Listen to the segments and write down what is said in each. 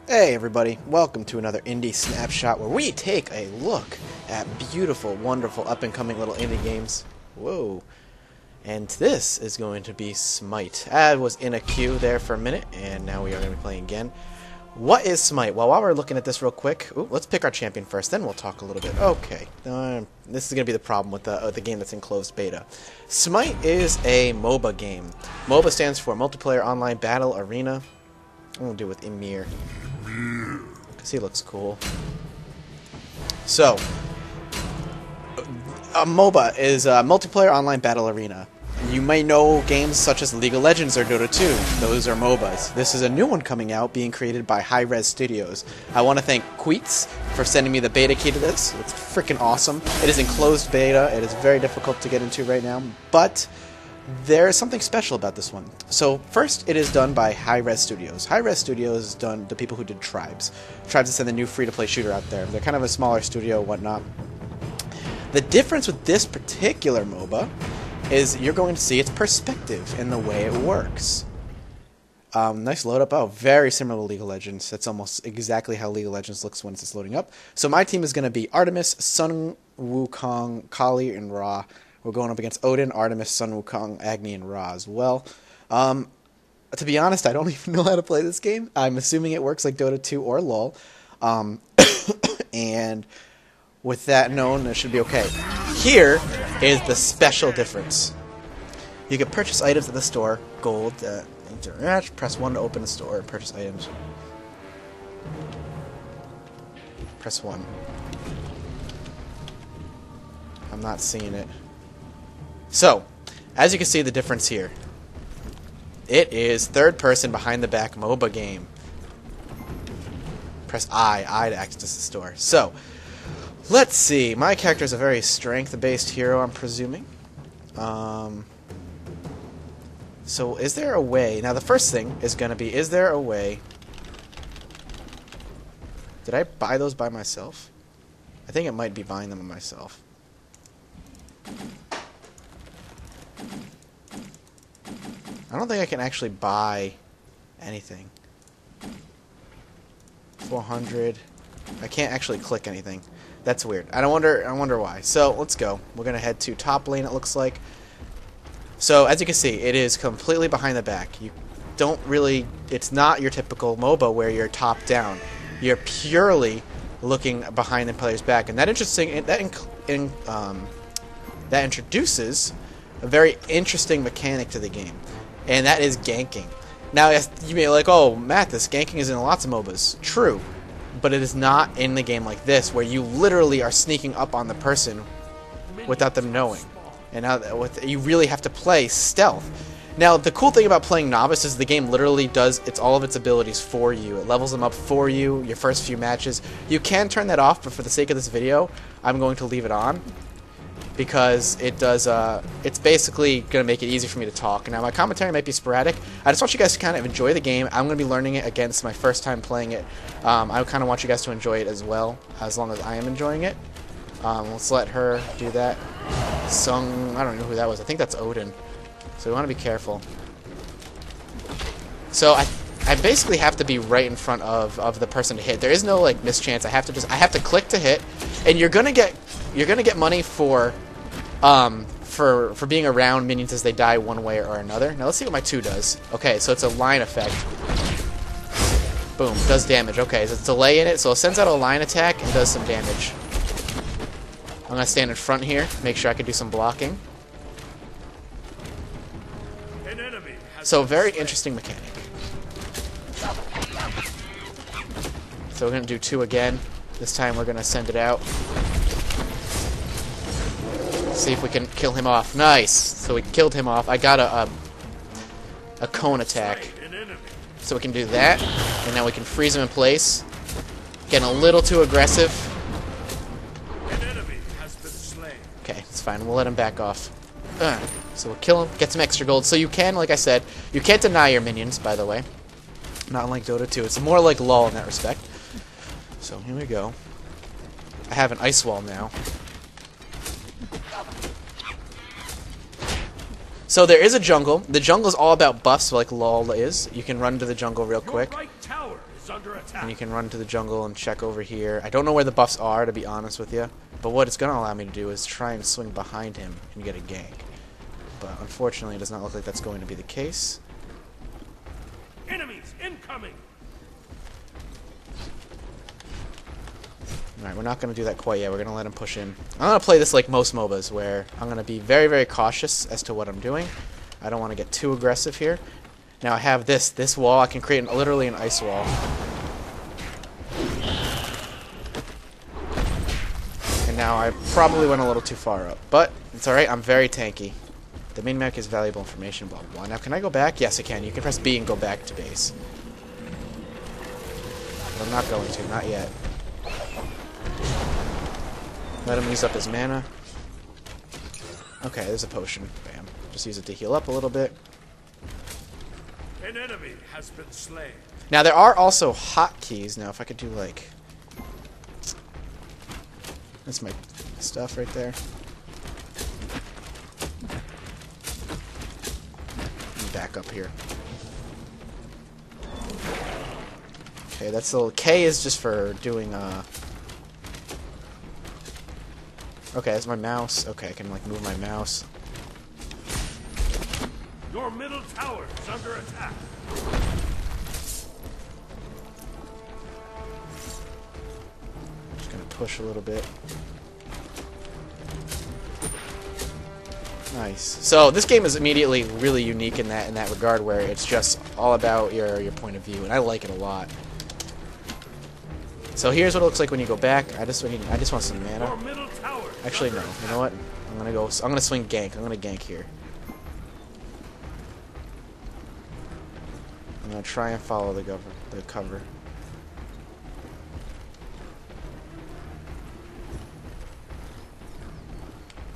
Hey everybody, welcome to another indie snapshot where we take a look at beautiful, wonderful, up-and-coming little indie games. Whoa. And this is going to be Smite. I was in a queue there for a minute, and now we are going to be playing again. What is Smite? Well, while we're looking at this real quick, let's pick our champion first, then we'll talk a little bit. Okay, this is going to be the problem with the game that's in closed beta. Smite is a MOBA game. MOBA stands for Multiplayer Online Battle Arena. I'm going to do it with Emir, because he looks cool. So, a MOBA is a Multiplayer Online Battle Arena. You may know games such as League of Legends or Dota 2. Those are MOBAs. This is a new one coming out, being created by hi-rez Studios. I want to thank Queets for sending me the beta key to this. It's freaking awesome. It is in closed beta. It is very difficult to get into right now, but there is something special about this one. So first, it is done by hi-rez Studios. hi-rez Studios is done the people who did Tribes. Tribes is the new free-to-play shooter out there. They're kind of a smaller studio, whatnot. The difference with this particular MOBA is you're going to see its perspective in the way it works. Nice load up. Oh, very similar to League of Legends. That's almost exactly how League of Legends looks when it's loading up. So my team is going to be Artemis, Sun Wukong, Kali, and Ra. We're going up against Odin, Artemis, Sun Wukong, Agni, and Ra as well. To be honest, I don't even know how to play this game. I'm assuming it works like Dota 2 or LoL. And with that known, it should be okay. Here is the special difference. You can purchase items at the store. Gold, interact, press 1 to open the store and purchase items. Press 1. I'm not seeing it. So, as you can see the difference here. It is third person behind the back MOBA game. Press I to access the store. So, let's see. My character is a very strength-based hero, I'm presuming. So, is there a way... Now, the first thing is going to be, is there a way... Did I buy those by myself? I think it might be buying them by myself. I don't think I can actually buy anything. 400. I can't actually click anything. That's weird. I wonder why. So let's go. We're gonna head to top lane. It looks like. So as you can see, it is completely behind the back. You don't really. It's not your typical MOBA where you're top down. You're purely looking behind the player's back, and that that introduces a very interesting mechanic to the game, and that is ganking. Now, you may be like, oh, Matt, this ganking is in lots of MOBAs. True, but it is not in the game like this, where you literally are sneaking up on the person without them knowing. And now you really have to play stealth. Now, the cool thing about playing Novice is the game literally does all of its abilities for you. It levels them up for you, your first few matches. You can turn that off, but for the sake of this video, I'm going to leave it on, because it does, it's basically going to make it easy for me to talk. Now, my commentary might be sporadic. I just want you guys to kind of enjoy the game. I'm going to be learning it again. It's my first time playing it. I kind of want you guys to enjoy it as well, as long as I am enjoying it. Let's let her do that. Sung, I don't know who that was. I think that's Odin. So we want to be careful. So I basically have to be right in front of the person to hit. There is no like mischance. I have to click to hit, and you're gonna get money for being around minions as they die one way or another. Now let's see what my 2 does. Okay, so it's a line effect. Boom, does damage. Okay, so it's a delay in it, so it sends out a line attack and does some damage. I'm gonna stand in front here, make sure I can do some blocking. So very interesting mechanic. So we're gonna do 2 again. This time we're gonna send it out. See if we can kill him off. Nice! So we killed him off. I got a cone attack. So we can do that. And now we can freeze him in place. Getting a little too aggressive. Okay, it's fine. We'll let him back off. So we'll kill him, get some extra gold. So you can, like I said, you can't deny your minions, by the way. Not like Dota 2. It's more like LoL in that respect. So here we go. I have an ice wall now. So there is a jungle. The jungle is all about buffs like LoL is. You can run to the jungle real quick. And you can run to the jungle and check over here. I don't know where the buffs are, to be honest with you. But what it's going to allow me to do is try and swing behind him and get a gank. But unfortunately, it does not look like that's going to be the case. Enemies incoming. Alright, we're not going to do that quite yet. We're going to let him push in. I'm going to play this like most MOBAs, where I'm going to be very, very cautious as to what I'm doing. I don't want to get too aggressive here. Now I have this wall. I can create literally an ice wall. And now I probably went a little too far up. But it's alright, I'm very tanky. The main mech is valuable information, blah, blah, blah. Now can I go back? Yes, I can. You can press B and go back to base. But I'm not going to, not yet. Let him use up his mana. Okay, there's a potion. Bam. Just use it to heal up a little bit. An enemy has been slain. Now there are also hotkeys. Now if I could do like... That's my stuff right there. Let me back up here. Okay, that's the little... K is just for doing Okay, that's my mouse. Okay, I can like move my mouse. Your middle tower is under attack. Just gonna push a little bit. Nice. So this game is immediately really unique in that regard, where it's just all about your point of view, and I like it a lot. So here's what it looks like when you go back. I just want some mana. Actually, no. You know what? I'm gonna swing gank. I'm gonna gank here. I'm gonna try and follow the cover.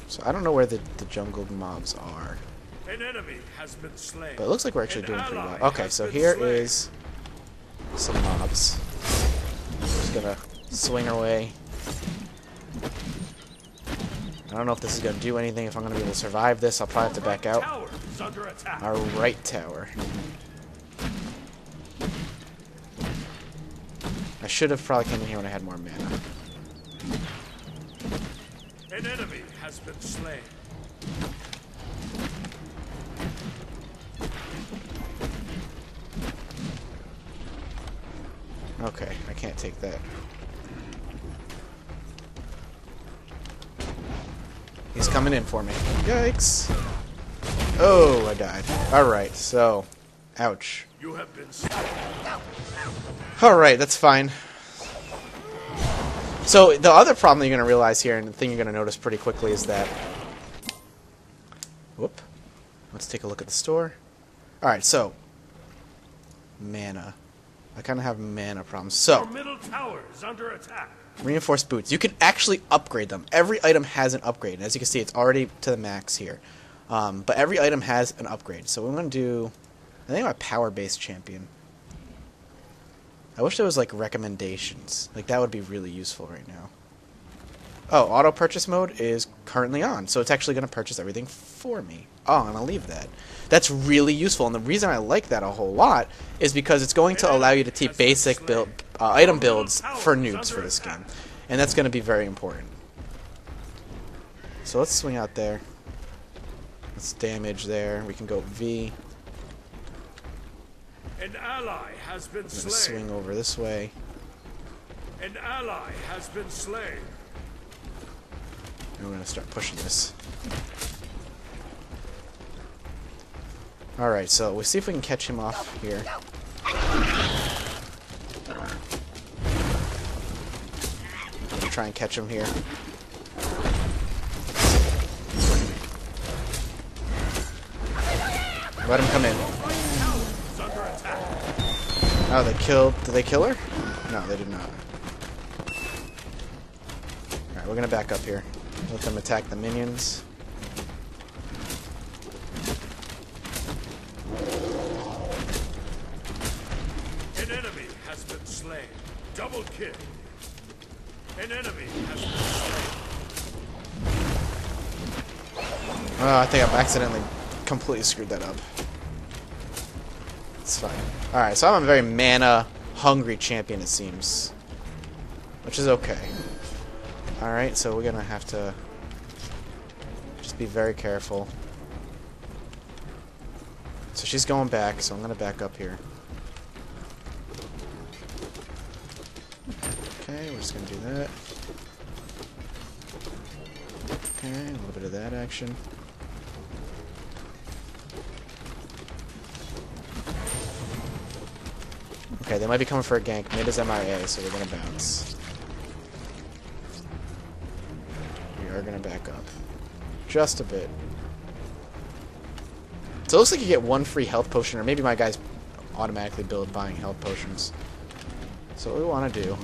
So I don't know where the jungle mobs are. An enemy has been slain. But it looks like we're actually doing pretty well. Okay, so here is some mobs. Just gonna swing our way. I don't know if this is gonna do anything, if I'm gonna be able to survive this. I'll probably have to back out. Our right tower. I should have probably came in here when I had more mana. An enemy has been slain. Okay, I can't take that. He's coming in for me. Yikes. Oh, I died. Alright, so... Ouch. You have been Alright, that's fine. So, the other problem that you're going to realize here, and the thing you're going to notice pretty quickly, is that... Whoop. Let's take a look at the store. Alright, so... Mana. I kind of have mana problems. So... Your middle tower is under attack. Reinforced boots. You can actually upgrade them. Every item has an upgrade. And as you can see, it's already to the max here. But every item has an upgrade. So we're going to do... I think my power-based champion. I wish there was, like, recommendations. Like, that would be really useful right now. Oh, auto-purchase mode is currently on. So it's actually going to purchase everything for me. Oh, and I'll leave that. That's really useful. And the reason I like that a whole lot is because it's going to allow you to keep basic item builds for noobs for this game. And that's going to be very important. So let's swing out there. Let's damage there. We can go V. An ally has been slain. Swing over this way. An ally has been slain. And we're going to start pushing this. Alright, so we'll see if we can catch him off here. I'm going to try and catch him here. Let him come in. Oh, they killed... Did they kill her? No, they did not. Alright, we're going to back up here. Let them attack the minions. An enemy has been slain. Double kill. An enemy has been slain. Oh, I think I've accidentally completely screwed that up. It's fine. Alright, so I'm a very mana hungry champion, it seems. Which is okay. Alright, so we're gonna have to just be very careful. So she's going back, so I'm gonna back up here. Okay, we're just gonna do that. Okay, a little bit of that action. Okay, they might be coming for a gank. Mid is MIA, so we're gonna bounce. We are gonna back up. Just a bit. So it looks like you get one free health potion, or maybe my guys automatically build buying health potions. So what we want to do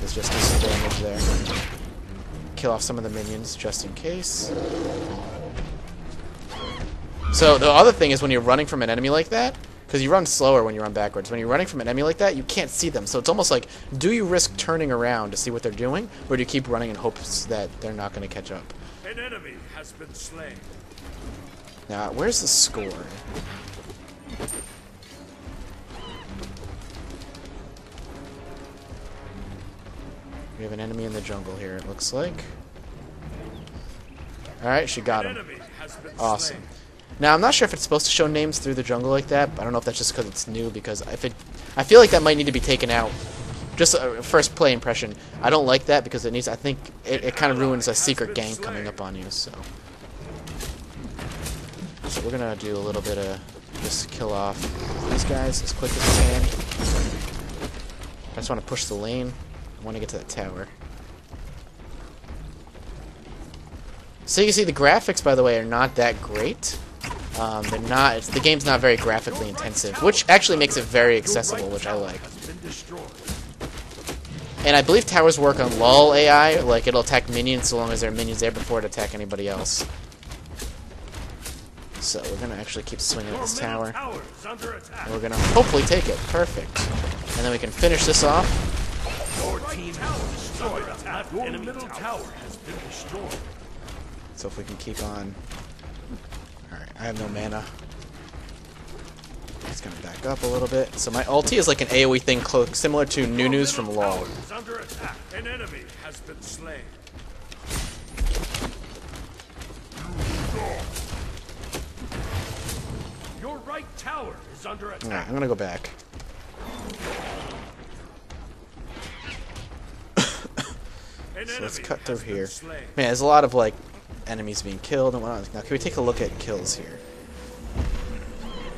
is just do some damage there. Kill off some of the minions just in case. So the other thing is when you're running from an enemy like that, because you run slower when you run backwards, when you're running from an enemy like that, you can't see them. So it's almost like, do you risk turning around to see what they're doing, or do you keep running in hopes that they're not going to catch up? An enemy has been slain. Now, where's the score? We have an enemy in the jungle here, it looks like. Alright, she got him. Awesome. Now, I'm not sure if it's supposed to show names through the jungle like that, but I don't know if that's just because it's new, because I feel like that might need to be taken out. Just a first play impression. I don't like that because it needs, I think it kind of ruins a secret gank coming up on you, so we're gonna do a little bit of just kill off these guys as quick as we can. I just want to push the lane. I want to get to that tower. So you can see the graphics, by the way, are not that great. They're not. The game's not very graphically intensive, which actually makes it very accessible, which I like. And I believe towers work on lull AI, like it'll attack minions so long as there are minions there before it attack anybody else. So we're gonna actually keep swinging at this tower. And we're gonna hopefully take it. Perfect. And then we can finish this off. Your team has destroyed a tower. Your middle tower has been destroyed. So if we can keep on. Alright, I have no mana. Just gonna back up a little bit. So my ulti is like an AoE thing similar to Nunu's from LoL. Under attack. An enemy has been slain. Your right tower is under attack. Alright, I'm gonna go back. So let's cut through here. Man, there's a lot of like enemies being killed and whatnot. Now, can we take a look at kills here?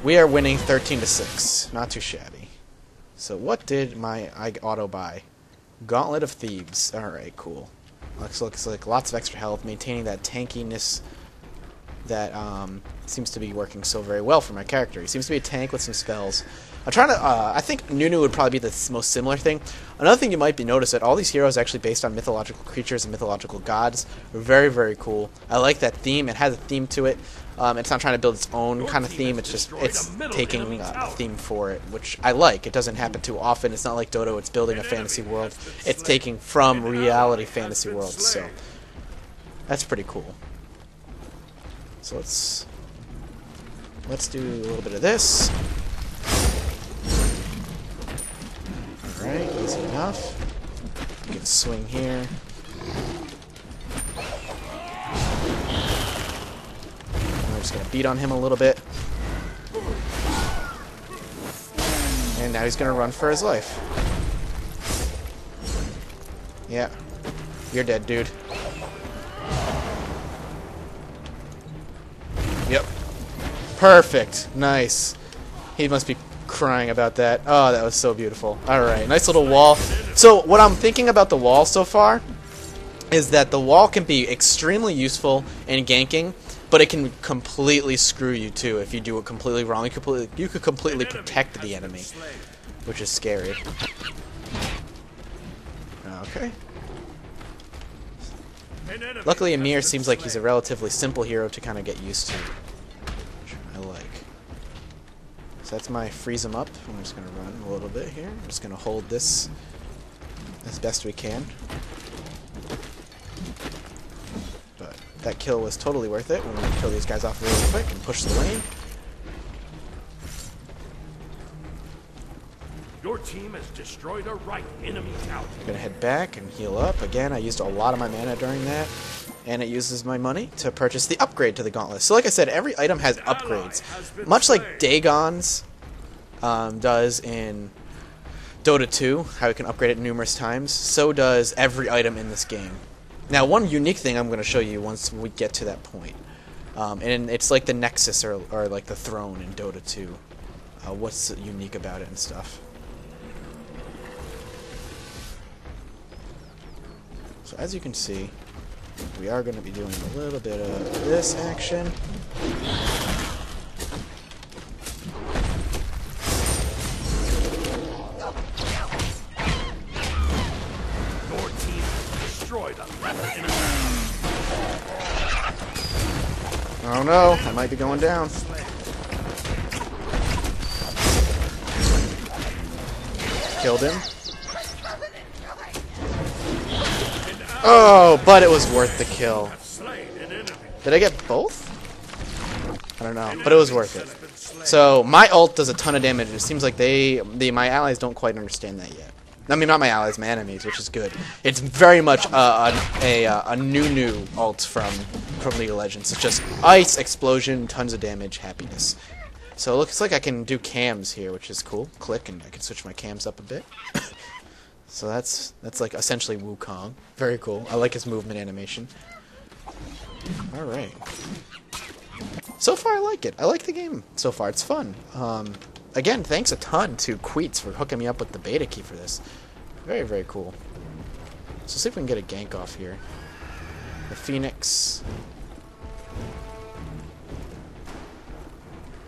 We are winning 13-6. Not too shabby. So what did I auto buy? Gauntlet of Thebes. Alright, cool. Looks like lots of extra health, maintaining that tankiness that seems to be working so very well for my character. He seems to be a tank with some spells. I'm trying to, I think Nunu would probably be the most similar thing. Another thing you might be noticed that all these heroes are actually based on mythological creatures and mythological gods. Very, very cool. I like that theme. It has a theme to it. It's not trying to build its own kind of theme. It's just, it's taking a theme for it, which I like. It doesn't happen too often. It's not like Dodo. It's building a fantasy world. It's taking from reality fantasy worlds. So that's pretty cool. So let's do a little bit of this. Alright, easy enough. Get a swing here. We're just gonna beat on him a little bit. And now he's gonna run for his life. Yeah. You're dead, dude. Yep. Perfect. Nice. He must be crying about that. Oh, that was so beautiful. Alright, nice little wall. So, what I'm thinking about the wall so far is that the wall can be extremely useful in ganking, but it can completely screw you too if you do it completely wrong. You could completely protect the enemy, which is scary. Okay. Luckily, Amir seems like he's a relatively simple hero to kind of get used to, which I like. So that's my freeze him up. I'm just going to run a little bit here. I'm just going to hold this as best we can. But that kill was totally worth it. We're going to kill these guys off really quick and push the lane. Your team has destroyed a right enemy tower. I'm gonna head back and heal up. Again, I used a lot of my mana during that. And it uses my money to purchase the upgrade to the gauntlet. So like I said, every item has upgrades. Much like Dagon's does in Dota 2, how you can upgrade it numerous times, so does every item in this game. Now, one unique thing I'm going to show you once we get to that point. And it's like the Nexus or like the Throne in Dota 2. What's unique about it and stuff. So as you can see, we are going to be doing a little bit of this action. Your team has destroyed a left enemy. Oh no, I might be going down. Killed him. Oh, but it was worth the kill. Did I get both? I don't know, but it was worth it. So my ult does a ton of damage. It seems like my allies don't quite understand that yet. I mean, not my allies, my enemies, which is good. It's very much a new ult from League of Legends. It's just ice, explosion, tons of damage, happiness. So it looks like I can do cams here, which is cool. Click, and I can switch my cams up a bit. So that's like essentially Wukong. Very cool. I like his movement animation. Alright. So far I like it. I like the game so far. It's fun. Again, thanks a ton to Queets for hooking me up with the beta key for this. Very, very cool. So see if we can get a gank off here. The Phoenix.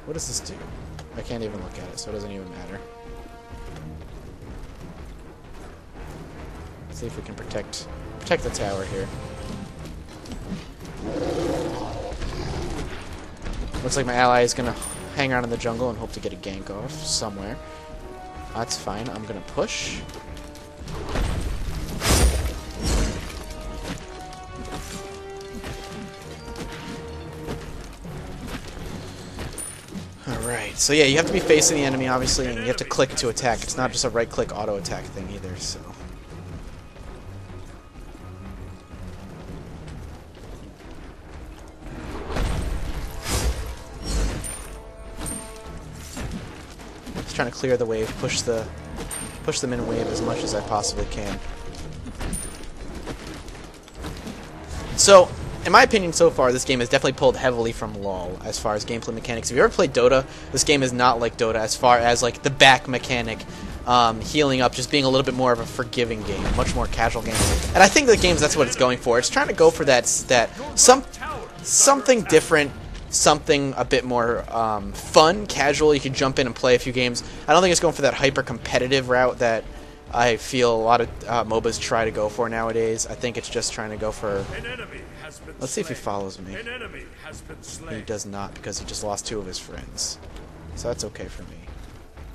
What does this do? I can't even look at it, so it doesn't even matter. See if we can protect the tower here. Looks like my ally is gonna hang around in the jungle and hope to get a gank off somewhere. That's fine. I'm gonna push. Alright, so yeah, you have to be facing the enemy, obviously, and you have to click to attack. It's not just a right-click auto-attack thing either, so... Trying to clear the wave, push them in wave as much as I possibly can. So, in my opinion so far, this game has definitely pulled heavily from LoL as far as gameplay mechanics. If you ever played Dota, this game is not like Dota as far as like the back mechanic, healing up, just being a little bit more of a forgiving game, much more casual game. And I think the game's that's what it's going for. It's trying to go for something different. Something a bit more fun, casual. You can jump in and play a few games. I don't think it's going for that hyper-competitive route that I feel a lot of MOBAs try to go for nowadays. I think it's just trying to go for... Let's see if he follows me. He does not, because he just lost 2 of his friends. So that's okay for me.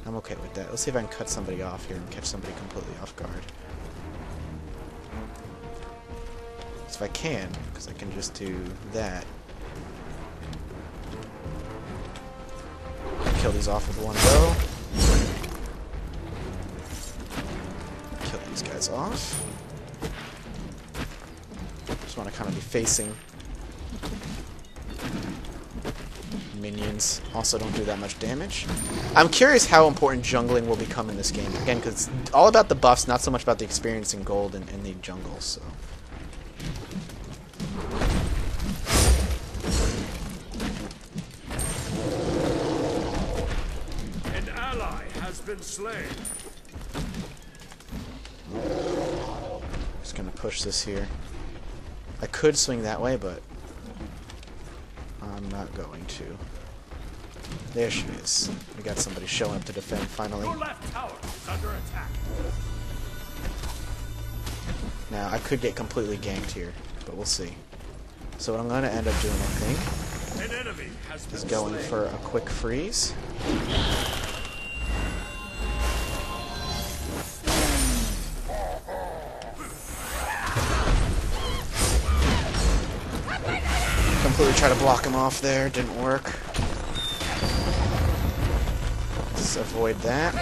I'm okay with that. Let's see if I can cut somebody off here and catch somebody completely off guard. So if I can, because I can just do that. Kill these off with one go. Kill these guys off. Just want to kind of be facing minions. Also don't do that much damage. I'm curious how important jungling will become in this game. Again, because it's all about the buffs, not so much about the experience in gold and in the jungle, so... Been slain. Just gonna push this here. I could swing that way, but I'm not going to. There she is. We got somebody showing up to defend finally. Your left tower is under attack. Now I could get completely ganked here, but we'll see. So what I'm gonna end up doing, I think, An enemy has been is going slain. for a quick freeze. Completely try to block him off there, didn't work. Let's avoid that.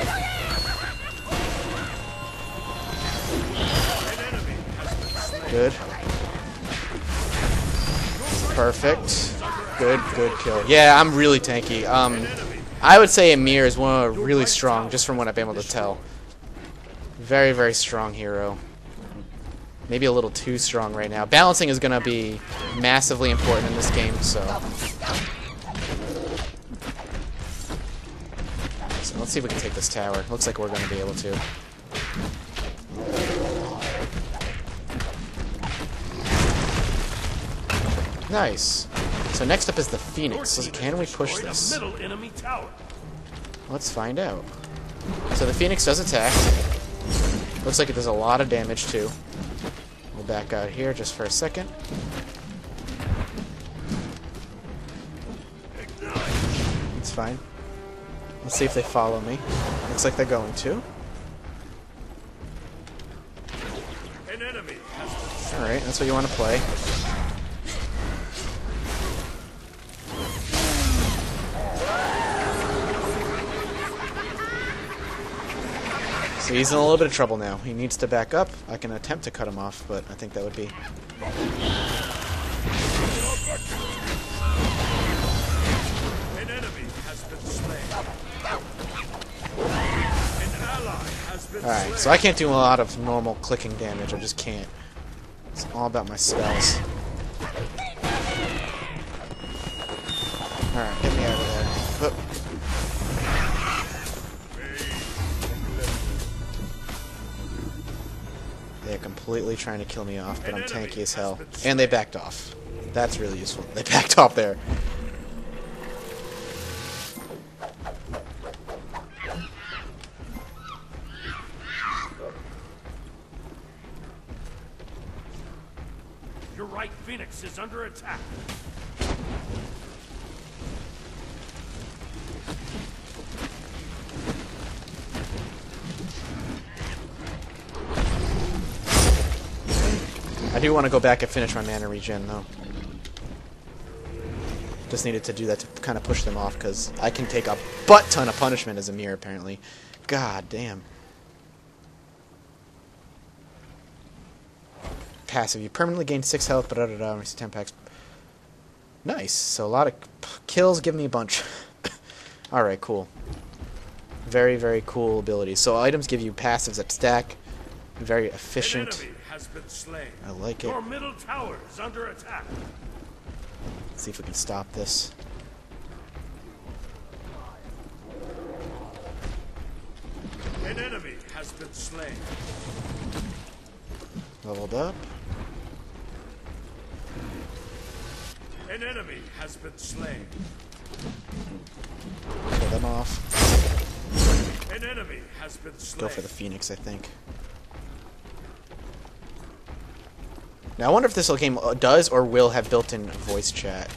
Good. Perfect. Good kill. Yeah, I'm really tanky. I would say Emir is really strong, just from what I've been able to tell. Very, very strong hero. Maybe a little too strong right now. Balancing is going to be massively important in this game, so let's see if we can take this tower. Looks like we're going to be able to. Nice. So next up is the Phoenix. So can we push this? Let's find out. So the Phoenix does attack. Looks like it does a lot of damage too. We'll back out here just for a second. It's fine. Let's see if they follow me. Looks like they're going to. Alright, that's what you want to play. So he's in a little bit of trouble now. He needs to back up. I can attempt to cut him off, but I think that would be... An enemy has been slain. An ally has been slain. Alright, so I can't do a lot of normal clicking damage. I just can't. It's all about my spells. Alright, get me out of there. Oop. They're completely trying to kill me off, but I'm tanky as hell. And they backed off. That's really useful. They backed off there. Your right Phoenix is under attack. I do want to go back and finish my mana regen, though. Just needed to do that to kind of push them off, because I can take a butt-ton of punishment as Emir, apparently. God damn. Passive. You permanently gain 6 health, but receive 10 packs. Nice. So a lot of kills give me a bunch. Alright, cool. Very, very cool ability. So items give you passives that stack. Very efficient. Has been slain. I like it. Your middle tower is under attack. Let's see if we can stop this. An enemy has been slain. Leveled up. An enemy has been slain. Kill them off. An enemy has been slain. Go for the Phoenix, I think. Now, I wonder if this game does or will have built-in voice chat,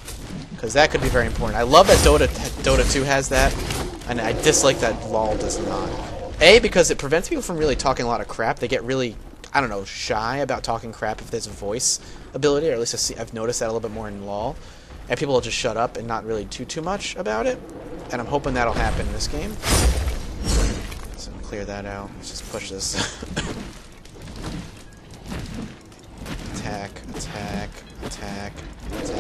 because that could be very important. I love that Dota 2 has that, and I dislike that LoL does not. A, because it prevents people from really talking a lot of crap. They get really, I don't know, shy about talking crap if there's a voice ability, or at least I've noticed that a little bit more in LoL. And people will just shut up and not really do too much about it, and I'm hoping that'll happen in this game. So clear that out. Let's just push this. Attack, attack, attack, attack.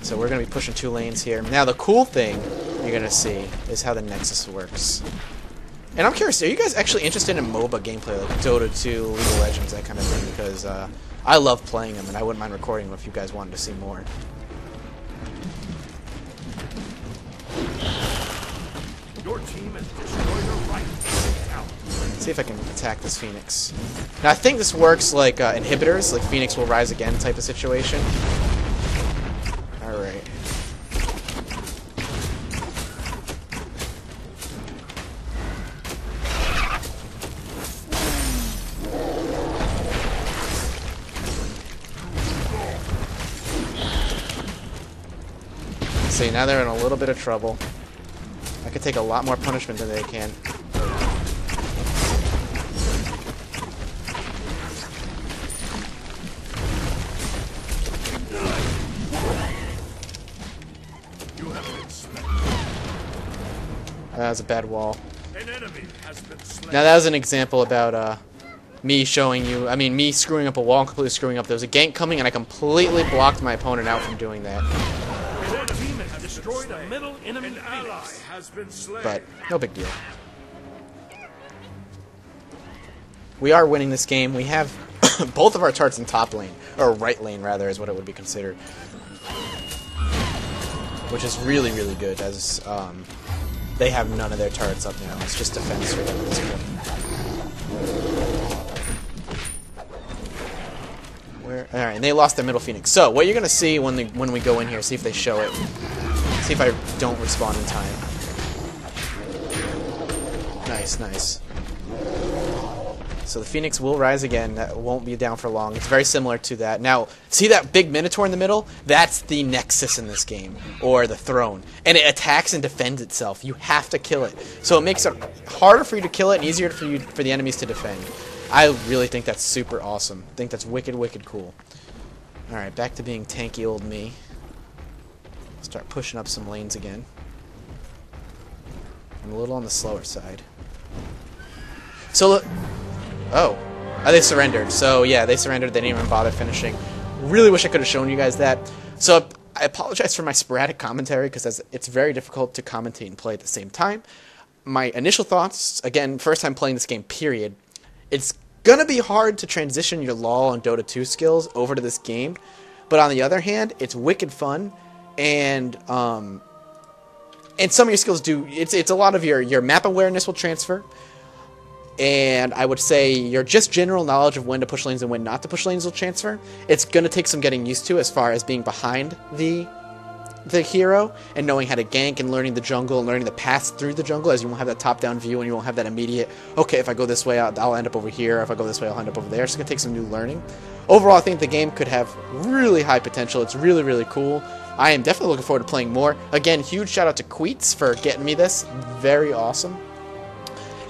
So we're going to be pushing 2 lanes here. Now the cool thing you're going to see is how the Nexus works. And I'm curious, are you guys actually interested in MOBA gameplay, like Dota 2, League of Legends, that kind of thing? Because I love playing them, and I wouldn't mind recording them if you guys wanted to see more. Your team has destroyed a right tower. See if I can attack this Phoenix. Now I think this works like inhibitors, like Phoenix will rise again type of situation. Alright. See, now they're in a little bit of trouble. I could take a lot more punishment than they can. That was a bad wall. An enemy has been slain. Now that was an example about me showing you, me screwing up a wall and completely screwing up. There was a gank coming and I completely blocked my opponent out from doing that. An enemy has destroyed a middle enemy. An ally has been slain. But no big deal. We are winning this game. We have both of our turrets in top lane, or right lane rather, is what it would be considered, which is really, really good, as they have none of their turrets up now. It's just defense for them at this point. All right, and they lost their middle Phoenix. So what you're gonna see when we go in here, see if they show it, see if I don't respawn in time. Nice, nice. So the Phoenix will rise again. That won't be down for long. It's very similar to that. Now, see that big Minotaur in the middle? That's the Nexus in this game, or the Throne. And it attacks and defends itself. You have to kill it. So it makes it harder for you to kill it and easier for the enemies to defend. I really think that's super awesome. I think that's wicked, wicked cool. Alright, back to being tanky old me. Start pushing up some lanes again. I'm a little on the slower side. So look... Oh, they surrendered. So yeah, they surrendered. They didn't even bother finishing. Really wish I could have shown you guys that. So I apologize for my sporadic commentary because it's very difficult to commentate and play at the same time. My initial thoughts, again, first time playing this game, period. It's gonna be hard to transition your LoL and Dota 2 skills over to this game, but on the other hand, it's wicked fun, and some of your skills do. It's a lot of your map awareness will transfer. And I would say your just general knowledge of when to push lanes and when not to push lanes will transfer. It's going to take some getting used to as far as being behind the hero and knowing how to gank and learning the jungle and learning the paths through the jungle, as you won't have that top-down view and you won't have that immediate, okay, if I go this way, I'll end up over here. If I go this way, I'll end up over there. It's going to take some new learning. Overall, I think the game could have really high potential. It's really, really cool. I am definitely looking forward to playing more. Again, huge shout out to Queets for getting me this. Very awesome.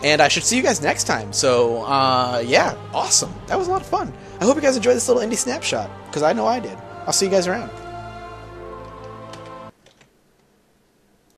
And I should see you guys next time. So, yeah, awesome. That was a lot of fun. I hope you guys enjoyed this little indie snapshot, because I know I did. I'll see you guys around.